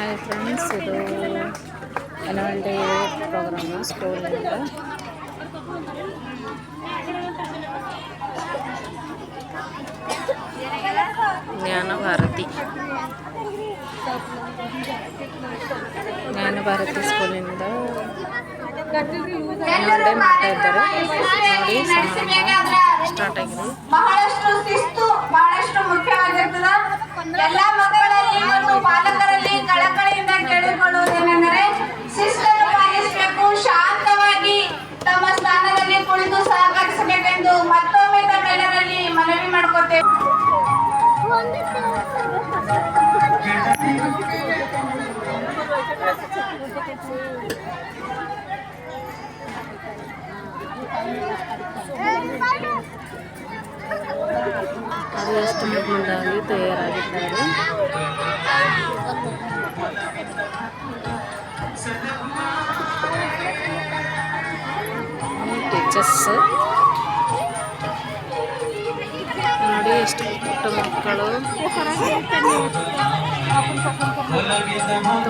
Hi friends, ಇದು annual day program ಸ್ಕೂಲಿಂದ. ಜ್ಞಾನಭಾರತಿ ಸ್ಕೂಲಿಂದ ಆ್ಯನ್ಯುವಲ್ ಡೇ ಮಾಡ್ತಾ ಇದ್ದಾರೆ. ನೋಡಿ, ಸ್ಟಾರ್ಟ್ ಆಗಿದೆ. ಬಹಳಷ್ಟು ಶಿಸ್ತು ಬಹಳಷ್ಟು ಮುಖ್ಯವಾಗಿರ್ತದೆ. ಎಲ್ಲ ಮಕ್ಕಳಲ್ಲಿ ಮತ್ತು ಪಾಲಕರಲ್ಲಿ ಕಳಕಳಿಯಿಂದ ಕೇಳಿಕೊಳ್ಳುವುದೇನೆಂದರೆ ಶಿಸ್ತನ್ನು ಪಾಲಿಸಬೇಕು, ಶಾಂತವಾಗಿ ತಮ್ಮ ಸ್ಥಾನದಲ್ಲಿ ಕುಳಿತು ಸಹಕರಿಸಬೇಕೆಂದು ಮತ್ತೊಮ್ಮೆ ತಮ್ಮೆಲ್ಲರಲ್ಲಿ ಮನವಿ ಮಾಡಿಕೊಟ್ಟೇವೆ. ಅದು ಎಷ್ಟು ಮುಂದಾಗಿ ತಯಾರಾಗಿದ್ದಾರೆ. ಟೀಚರ್ಸ್ ನೋಡಿ, ಎಷ್ಟು ಪುಟ್ಟ ಮಕ್ಕಳು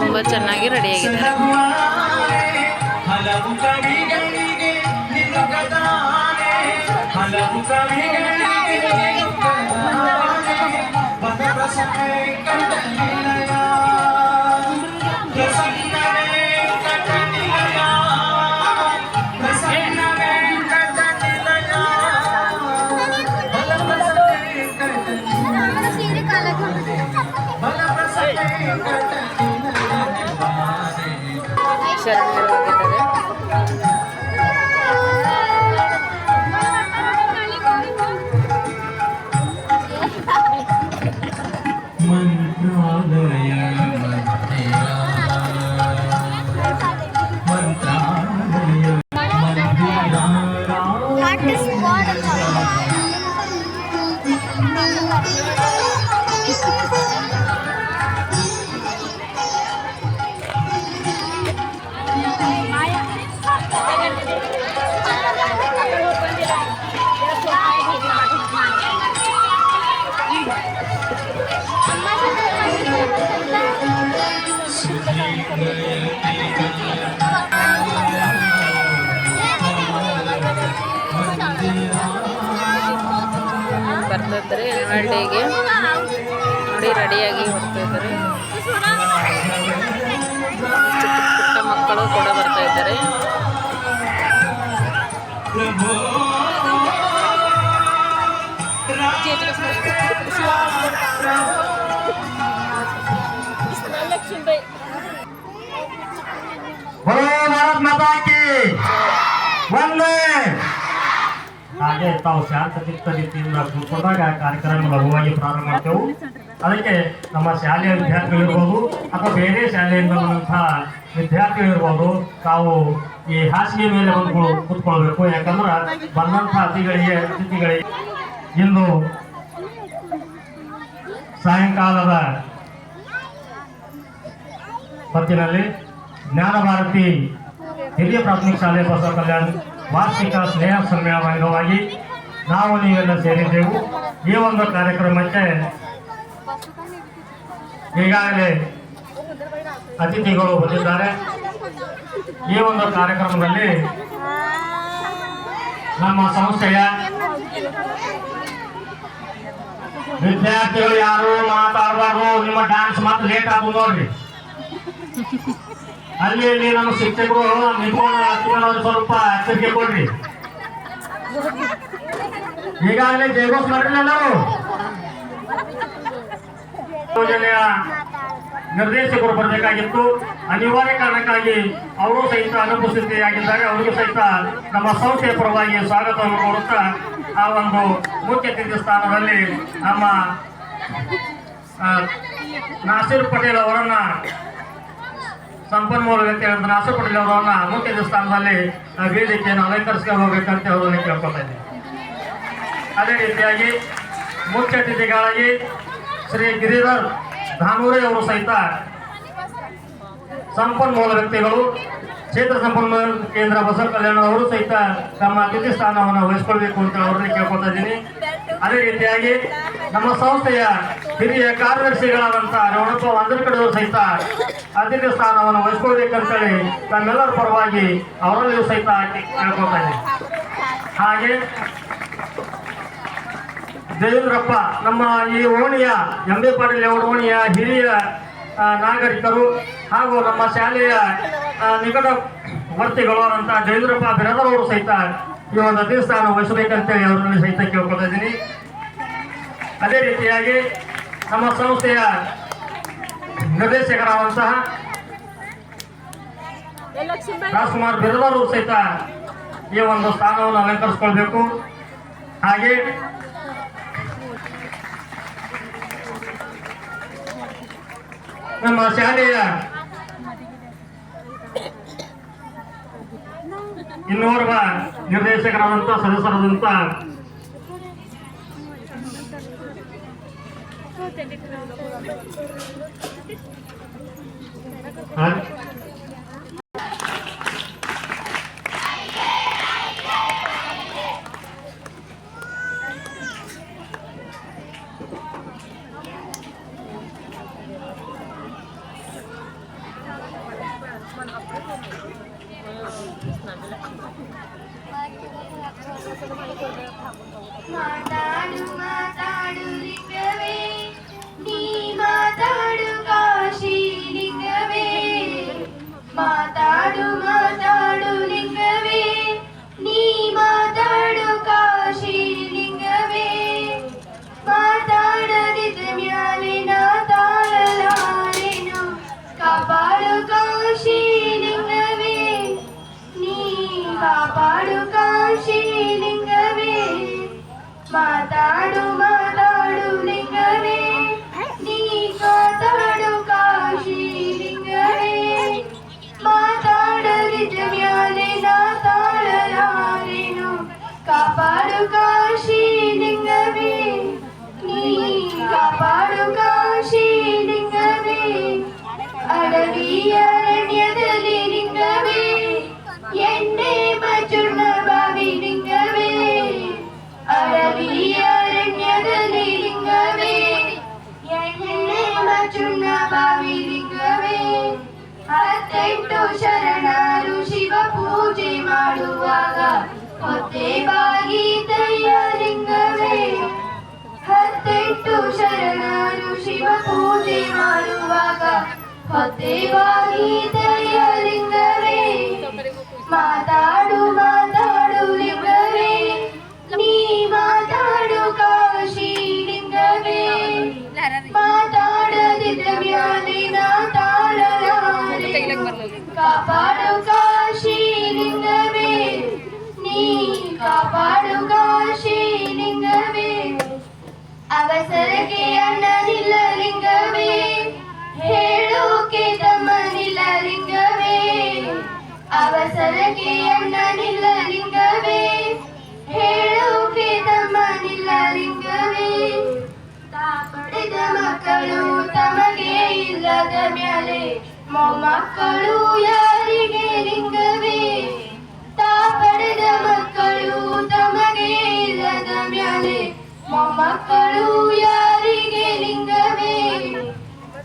ತುಂಬ ಚೆನ್ನಾಗಿ ರೆಡಿಯಾಗಿದ್ದಾರೆ. ಶರಣರಾಗಿದ್ದಾರೆ. ಮಂತ್ರಾಲಯ ಬರ್ತಾ ಇದ್ದಾರೆ. ಆ್ಯನ್ಯುವಲ್ ಡೇಗೆ ನೋಡಿ ರೆಡಿಯಾಗಿ ಹೋಗ್ತಾ ಇದ್ದಾರೆ. ಚಿಕ್ಕ ಪುಟ್ಟ ಮಕ್ಕಳು ಕೂಡ ಬರ್ತಾ ಇದ್ದಾರೆ. ಹಾಗೆ ತಾವು ಶಾಂತ ಚಿತ್ತ ರೀತಿಯಿಂದ ಕೂತ್ಕೊಂಡಾಗ ಕಾರ್ಯಕ್ರಮ ಲಘುವಾಗಿ ಪ್ರಾರಂಭ ಮಾಡ್ತೇವೆ. ಅದಕ್ಕೆ ನಮ್ಮ ಶಾಲೆಯ ವಿದ್ಯಾರ್ಥಿಗಳಿರ್ಬೋದು ಅಥವಾ ಬೇರೆ ಶಾಲೆಯಿಂದ ಬಂದಂತಹ ವಿದ್ಯಾರ್ಥಿಗಳಿರ್ಬೋದು, ತಾವು ಈ ಹಾಸಿಗೆ ಮೇಲೆ ಬಂದು ಕೂತ್ಕೊಳ್ಬೇಕು. ಯಾಕಂದ್ರೆ ಬಂದಂತಹ ಅತಿಥಿಗಳಿಗೆ ಇಂದು ಸಾಯಂಕಾಲದ ಹೊತ್ತಿನಲ್ಲಿ ಜ್ಞಾನಭಾರತಿ ಹಿರಿಯ ಪ್ರಾಥಮಿಕ ಶಾಲೆ ಬಸವ ಕಲ್ಯಾಣ ವಾರ್ಷಿಕ ಸ್ನೇಹ ಸಮ್ಮೇಳನ ಅಂಗವಾಗಿ ನಾವು ನೀವೆಲ್ಲ ಸೇರಿದ್ದೆವು. ಈ ಒಂದು ಕಾರ್ಯಕ್ರಮಕ್ಕೆ ಈಗಾಗಲೇ ಅತಿಥಿಗಳು ಬಂದಿದ್ದಾರೆ. ಈ ಒಂದು ಕಾರ್ಯಕ್ರಮದಲ್ಲಿ ನಮ್ಮ ಸಂಸ್ಥೆಯ ವಿದ್ಯಾರ್ಥಿಗಳು ಯಾರು ಮಾತಾಡಬಾರ್ದು. ನಿಮ್ಮ ಡ್ಯಾನ್ಸ್ ಮತ್ತೆ ಲೇಟ್ ಆಗುದು ನೋಡ್ರಿ. ಅಲ್ಲಿ ನಮ್ಮ ಶಿಕ್ಷಕರು ನಿಂತ್ಕೊಂಡು ಸ್ವಲ್ಪ ಎಚ್ಚರಿಕೆ ಕೊಡ್ರಿ. ಈಗಾಗಲೇ ಜಯಘೋಷ ಮಾಡಿರಲಿಲ್ಲ ಎಲ್ಲರೂ. ಯೋಜನೆಯ ನಿರ್ದೇಶಕರು ಬರಬೇಕಾಗಿತ್ತು. ಅನಿವಾರ್ಯ ಕಾರಣಕ್ಕಾಗಿ ಅವರು ಸಹಿತ ಅನುಪಸ್ಥಿತಿಯಾಗಿದ್ದಾರೆ. ಅವರಿಗೂ ಸಹಿತ ನಮ್ಮ ಸಂಸ್ಥೆಯ ಪರವಾಗಿ ಸ್ವಾಗತವನ್ನು ಕೋರುತ್ತಾ ಆ ಒಂದು ಮುಖ್ಯ ಅತಿಥಿ ಸ್ಥಾನದಲ್ಲಿ ನಮ್ಮ ನಾಸೀರ್ ಪಟೇಲ್ ಅವರನ್ನ, ಸಂಪನ್ಮೂಲ ವ್ಯಕ್ತಿ ನಾಸೀರ್ ಪಟೇಲ್ ಅವರನ್ನ ಮುಖ್ಯ ಸ್ಥಾನದಲ್ಲಿ ವೇದಿಕೆಯನ್ನು ಅಲಂಕರಿಸ್ಕೊಂಡು ಹೋಗ್ಬೇಕಂತ ಅವರನ್ನು ಕೇಳ್ಕೊತಾ ಇದ್ದೀನಿ. ಅದೇ ರೀತಿಯಾಗಿ ಮುಖ್ಯ ಅತಿಥಿಗಳಾಗಿ ಶ್ರೀ ಗಿರಿಧರ್ ಧಾನೂರಿ ಅವರು ಸಹಿತ ಸಂಪನ್ಮೂಲ ವ್ಯಕ್ತಿಗಳು, ಕ್ಷೇತ್ರ ಸಂಪನ್ಮೂಲ ಕೇಂದ್ರ ಬಸವ ಕಲ್ಯಾಣ ಅವರು ಸಹಿತ ತಮ್ಮ ಅತಿಥಿ ಸ್ಥಾನವನ್ನು ವಹಿಸಿಕೊಳ್ಬೇಕು ಅಂತ ಅವರನ್ನು ಕೇಳ್ಕೊತಾ ಇದ್ದೀನಿ. ಅದೇ ರೀತಿಯಾಗಿ ನಮ್ಮ ಸಂಸ್ಥೆಯ ಹಿರಿಯ ಕಾರ್ಯದರ್ಶಿಗಳಾದಂಥ ರೇವಣಪ್ಪ ವಂದರಕಡೆಯವರು ಸಹಿತ ಅತಿಥಿ ಸ್ಥಾನವನ್ನು ವಹಿಸ್ಕೊಳ್ಬೇಕಂತೇಳಿ ತಮ್ಮೆಲ್ಲರ ಪರವಾಗಿ ಅವರಲ್ಲಿಯೂ ಸಹಿತ ಕೇಳ್ಕೊಳ್ತಾ ಇದ್ದೀನಿ. ಹಾಗೆ ದೇವೇಂದ್ರಪ್ಪ ನಮ್ಮ ಈ ಓಣಿಯ ಎಂ.ಬಿ. ಪಾಟೀಲ್ ಓಣಿಯ ಹಿರಿಯ ನಾಗರಿಕರು ಹಾಗೂ ನಮ್ಮ ಶಾಲೆಯ ನಿಕಟವರ್ತಿಗಳು ಆದಂಥ ದೇವೇಂದ್ರಪ್ಪ ಬಿರದರವರು ಸಹಿತ ಈ ಒಂದು ಅತಿಥಿ ಸ್ಥಾನ ವಹಿಸಬೇಕಂತೇಳಿ ಅವರಲ್ಲಿ ಸಹಿತ ಕೇಳ್ಕೊಳ್ತಾ ಇದ್ದೀನಿ. ಅದೇ ರೀತಿಯಾಗಿ ನಮ್ಮ ಸಂಸ್ಥೆಯ ನಿರ್ದೇಶಕರಾದಂತಹ ರಾಜ್ಕುಮಾರ್ ಬಿರದರವರು ಸಹಿತ ಈ ಒಂದು ಸ್ಥಾನವನ್ನು ಅಲಂಕರಿಸಿಕೊಳ್ಬೇಕು. ಹಾಗೆ ನಮ್ಮ ಶಾಲೆಯ ಇನ್ನೋರ್ವ ನಿರ್ದೇಶಕರಾದಂಥ ಸದಸ್ಯರಾದಂಥ ಮಾತಾಡು ಮಾತಾಡು ಲಿಂಗವೇ ನೀ ಮಾತಾಡು ಕಾಶಿ ಲಿಂಗವೇ ಮಾತಾಡು ಮಾತಾಡು ಲಿಂಗವೇ ನೀ ಮಾತಾಡು ಕಾಶಿ ಲಿಂಗವೇ ಮಾತಾಡದಿದ್ದ ಮ್ಯಾಲೆ ನಾ ತಾಳಲಾರೆನು ಕಾಪಾಡು ಕಾಶಿ ಲಿಂಗವೇ ನೀ ಕಾಪಾಡು ಕಾಶಿ ಲಿಂಗವೇ ಮಾತಾಡು ಮಾತಾಡು ಲಿಂಗವೇ ನೀ ಮಾತಾಡು ಕಾಶಿ ಲಿಂಗವೇ ಮಾತಾಡದಿದ್ದ ಮ್ಯಾಲೆ ನಾ ತಾಳಲಾರೆನು ಕಾಪಾಡು ಕಾಶಿ ಲಿಂಗವೇ ನೀ ಕಾಪಾಡು ಕಾಶಿ ಲಿಂಗವೇ ಅಡವಿ ಅರಣ್ಯದಲ್ಲಿ ಲಿಂಗವೇ ಎಣ್ಣೆ ಮಚುರ್ಣ ಬಾವಿ ಲಿಂಗವೇ ಅಡವಿ ಅರಣ್ಯದಲ್ಲಿ ಲಿಂಗವೇ ಎಣ್ಣೆ ಮಚುರ್ಣ ಬಾವಿ ಲಿಂಗವೇ 18 ಶರಣರು ಶಿವ ಪೂಜೆ ಮಾಡುವಾಗ ಹೊತ್ತೆ ಬಾಗಿದೆಯ ಲಿಂಗವೇ 18 ಶರಣರು ಶಿವ ಪೂಜೆ ಮಾಡುವಾಗ ಹೊತ್ತೆ ಬಾಗಿದೆಯ ಲಿಂಗವೇ ಮಾತಾಡು ಮಾತಾಡು ಲಿಂಗವೇ ನೀ ಮಾತಾಡು ಕಾಶಿ ಲಿಂಗವೇ ಮಾತಾಡದಿದ್ದ ಮ್ಯಾಲೆ ನಾ ತಾಳಲಾರೆನು ಕಾಪಾಡು ಕಾಶಿ ಲಿಂಗವೇ ನೀ ಕಾಪಾಡು ಕಾಶಿ ಲಿಂಗವೇ ಅವಸರಕ್ಕೆ ಅಣ್ಣನಿಲ್ಲ ಲಿಂಗವೇ ಹೇಳೋಕೆ ತಮ್ಮನಿಲ್ಲ ಲಿಂಗವೇ ಅವಸರಕ್ಕೆ ಅಣ್ಣನಿಲ್ಲ ಲಿಂಗವೇ ಹೇಳೋಕೆ ತಮ್ಮನಿಲ್ಲ ಲಿಂಗವೇ ತಾ ಪಡೆದ ಮಕ್ಕಳು ತಮಗೆ ಇಲ್ಲದ ಮ್ಯಾಲೆ ಮೊಮ್ಮಕ್ಕಳು ಯಾರಿಗೆ ಲಿಂಗವೇ ತಾ ಪಡೆದ ಮಕ್ಕಳು ತಮಗೆ ಇಲ್ಲದ ಮ್ಯಾಲೆ ಮೊಮ್ಮಕ್ಕಳು ಯಾರಿಗೆ ಲಿಂಗವೇ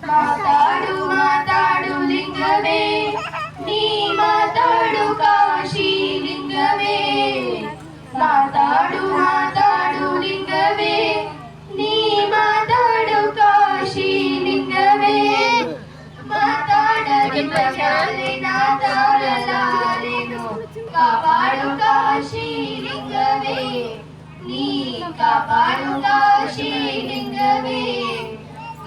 ಮಾತಾಡು ಮಾತಾಡು ಲಿಂಗವೇ ನೀ ಮಾತಾಡು ಕಾಶಿ ಲಿಂಗವೇ ಮಾತಾಡು ಮಾತಾಡು ಲಿಂಗವೇ ನೀ ಮಾತಾಡು ಕಾಶಿ ಲಿಂಗವೇ ಮಾತಾಡದಿದ್ದ ಮ್ಯಾಲೆ ನಾ ತಾಳಲಾರೆನು ಕಾಪಾಡು ಕಾಶಿ ಲಿಂಗವೇ ನೀ ಕಾಪಾಡು ಕಾಶಿ ಲಿಂಗವೇ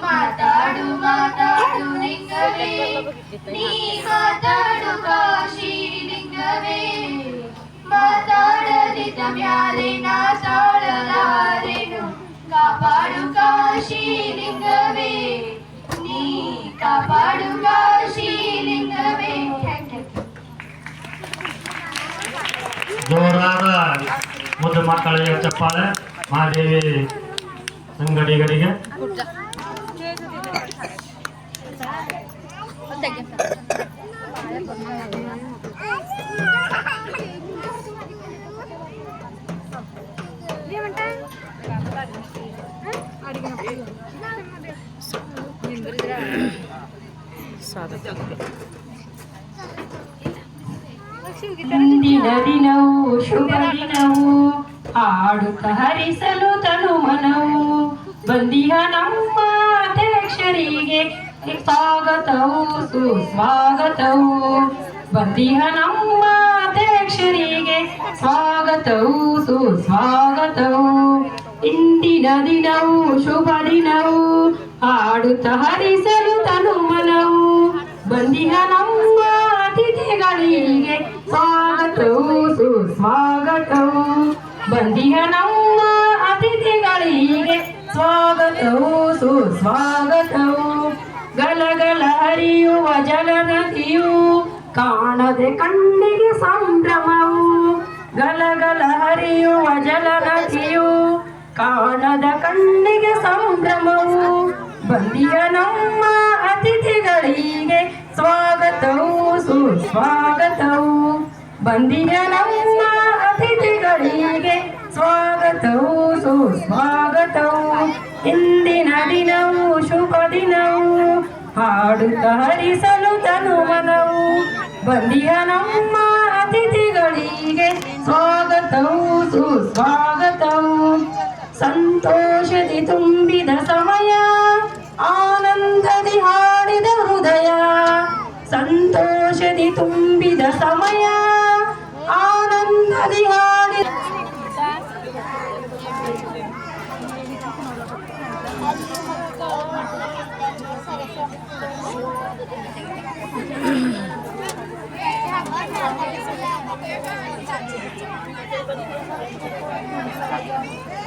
ಮಾತಾಡು ಮಾತಾಡು ಲಿಂಗವೇ ನೀ ಮಾತಾಡು ಕಾಶಿ ಲಿಂಗವೇ ಮಾತಾಡದಿದ್ದ ಮ್ಯಾಲೆ ನಾ ತಾಳಲಾರೆನು ಕಾಪಾಡು ಕಾಶಿ ಲಿಂಗವೇ ನೀ ಕಾಪಾಡು ಕಾಶಿ ಲಿಂಗವೇ ಜೋರಾದ ಮುದ್ದು ಮಕ್ಕಳಿಗೆ ಚಪ್ಪಾಳೆ ಮಹಾದೇವಿ ಸಂಗಡಿಗರಿಗೆ ಇಂದಿನ ದಿನವು ಶುಭ ದಿನವು ಹಾಡುತ್ತ ಹರಿಸಲು ತನು ಮನವು ಬಂದಿಹ ನಮ್ಮ ಅಧ್ಯಕ್ಷರಿಗೆ ಸ್ವಾಗತವು ಸುಸ್ವಾಗತವು ಬಂದಿಹ ನಮ್ಮ ಅಧ್ಯಕ್ಷರಿಗೆ ಸ್ವಾಗತವು ಸುಸ್ವಾಗತವು ಇಂದಿನ ದಿನವು ಶುಭ ದಿನವು ಹಾಡುತ್ತ ಹರಿಸಲು ತನು ಮನವು ಬಂದಿಹ ನಮ್ಮ ಅತಿಥಿಗಳಿಗೆ ಸ್ವಾಗತವು ಸುಸ್ವಾಗತವು ಬಂದಿಹ ನಮ್ಮ ಅತಿಥಿಗಳಿಗೆ ಸ್ವಾಗತವು ಸುಸ್ವಾಗತವು ಗಲಗಲ ಹರಿಯುವ ಜಲನದಿಯು ಕಾಣದೆ ಕಣ್ಣಿಗೆ ಸಂಭ್ರಮವು ಗಲಗಲ ಹರಿಯುವ ಜಲನದಿಯು ಕಾಣದ ಕಣ್ಣಿಗೆ ಸಂಭ್ರಮವು ಬಂದಿಯ ನಮ್ಮ ಅತಿಥಿಗಳಿಗೆ ಸ್ವಾಗತವು ಸುಸ್ವಾಗತವು ಬಂದಿಯ ನಮ್ಮ ಅತಿಥಿಗಳಿಗೆ ಸ್ವಾಗತವು ಸುಸ್ವಾಗತವು ಇಂದಿನ ದಿನವು ಶುಭ ದಿನವು ಹಾಡುತ್ತ ಹರಿಸಲು ತನು ಮನವು ಬಂದಿಯ ನಮ್ಮ ಅತಿಥಿಗಳಿಗೆ ಸ್ವಾಗತವು ಸುಸ್ವಾಗತವು ಸಂತೋಷದಿ ತುಂಬಿದ ಸಮಯ ಆನಂದದಿ ಹಾಡಿದ ಹೃದಯ ಸಂತೋಷದಿ ತುಂಬಿದ ಸಮಯ ಆನಂದದಿ ಹಾಡಿದ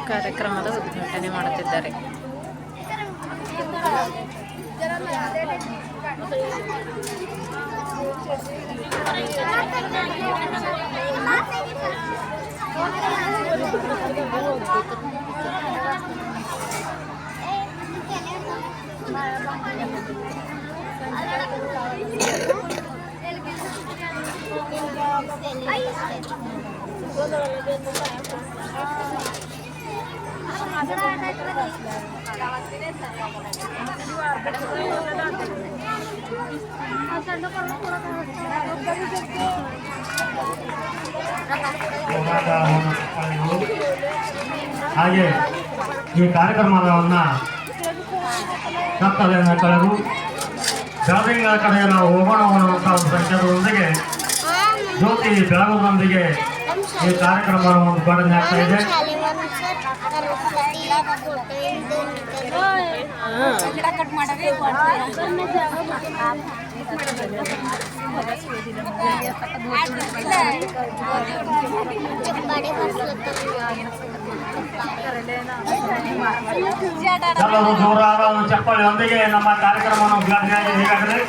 ಕಾರ್ಯಕ್ರಮದ ಉದ್ಘಾಟನೆ ಮಾಡುತ್ತಿದ್ದಾರೆ. ಹಾಗೆ ಈ ಕಾರ್ಯಕ್ರಮವನ್ನ ಕತ್ತಲೆಯನ್ನು ಕಳೆದು ಬೆಳದಿಂಗಳ ಕಡೆ ನಾವು ಹೋಗೋಣ ಅನ್ನುವಂಥ ಒಂದು ಸಂಕೇತದೊಂದಿಗೆ ಜ್ಯೋತಿ ಬೆಳಗುವುದರೊಂದಿಗೆ ಈ ಕಾರ್ಯಕ್ರಮವನ್ನು ಉದ್ಘಾಟನೆ ಆಗ್ತಾ ಇದೆ. ಎಲ್ಲರೂ ಜೋರಾದ ಒಂದು ಚಪ್ಪಾಳೆಯೊಂದಿಗೆ ನಮ್ಮ ಕಾರ್ಯಕ್ರಮವನ್ನು ಉದ್ಘಾಟನೆ ಆಗಿದೆ. ಈಗಾಗಲೇ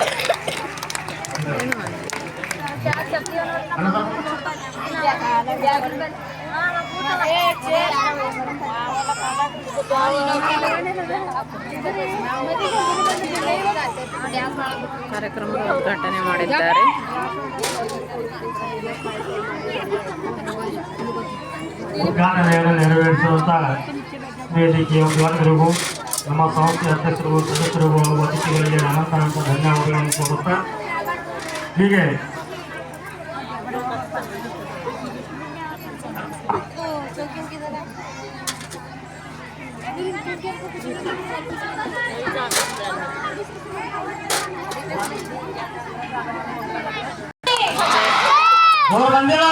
ಕಾರ್ಯಕ್ರಮದ ಉದ್ಘಾಟನೆ ಮಾಡಿದ್ದಾರೆ. ಉದ್ಘಾಟನೆಯನ್ನು ನೆರವೇರಿಸುವಂತ ವೇದಿಕೆಯ ಉದ್ಘಾಟಕರಿಗೂ ನಮ್ಮ ಸಂಸ್ಥೆ ಅಧ್ಯಕ್ಷರಿಗೂ ಸದಸ್ಯರಿಗೂ ಹಾಗೂ ಅತಿಥಿಗಳಿಗೆ ಅನಂತ ಧನ್ಯವಾದಗಳನ್ನು ಕೊಡುತ್ತಾ ಹೀಗೆ ಬಂದಿಲ್ಲ